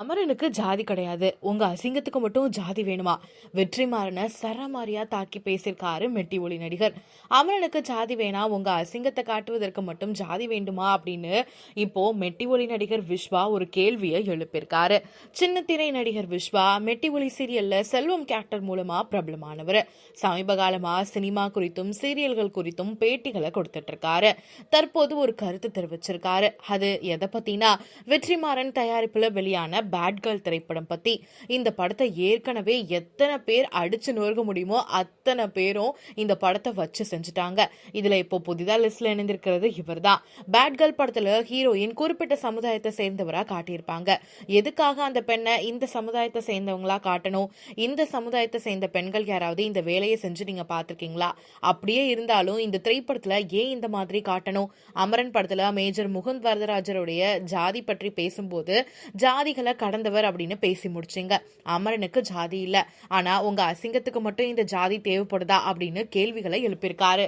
அமரனுக்கு ஜாதி கிடையாது. உங்க அசிங்கத்துக்கு மட்டும் ஜாதி வேணுமா? வெற்றிமாறன சரமாரியா தாக்கி பேசியிருக்காரு மெட்டி ஒலி நடிகர். அமரனுக்கு ஜாதி வேணா, உங்க அசிங்கத்தை காட்டுவதற்கு மட்டும் ஜாதி வேண்டுமா அப்படின்னு இப்போ மெட்டி ஒலி நடிகர் விஸ்வா ஒரு கேள்வியை எழுப்பியிருக்காரு. சின்ன திரை நடிகர் விஸ்வா மெட்டி ஒலி சீரியல்ல செல்வம் கேரக்டர் மூலமா பிரபலமானவர். சமீப காலமா சினிமா குறித்தும் சீரியல்கள் குறித்தும் பேட்டிகளை கொடுத்துட்டு இருக்காரு. தற்போது ஒரு கருத்து தெரிவிச்சிருக்காரு. அது எதை பத்தினா, வெற்றிமாறன் தயாரிப்புல வெளியான பேட் கேர்ள் திரைப்படம் பத்தி. இந்த படத்தை ஏற்கனவே எத்தனை பேர் அடிச்சு நொறுக்க முடியுமோ அத்தனை பேரும் இந்த படத்தை வச்சு செஞ்சுட்டாங்க. இதுல இப்போ புதிதா லிஸ்ட்ல இணைந்திருக்கிறது இவர் தான். பேட் கேர்ள் படத்துல ஹீரோயின் குறிப்பிட்ட சமுதாயத்தை சேர்ந்தவரா காட்டியிருப்பாங்க. எதுக்காக அந்த பெண்ணை இந்த சமுதாயத்தை சேர்ந்தவங்களா காட்டணும்? இந்த சமுதாயத்தை சேர்ந்த பெண்கள் யாராவது இந்த வேலையை செஞ்சு நீங்க பாத்திருக்கீங்களா? அப்படியே இருந்தாலும் இந்த திரைப்படத்துல ஏன் இந்த மாதிரி காட்டணும்? அமரன் படத்துல மேஜர் முகுந்த் வரதராஜருடைய ஜாதி பற்றி பேசும்போது ஜாதிகளை கடந்தவர் அப்படின்னு பேசி முடிச்சிங்க. அமரனுக்கு ஜாதி இல்ல, ஆனா உங்க அசிங்கத்துக்கு மட்டும் இந்த ஜாதி தேவைப்படுதா அப்படின்னு கேள்விகளை எழுப்பியிருக்காரு.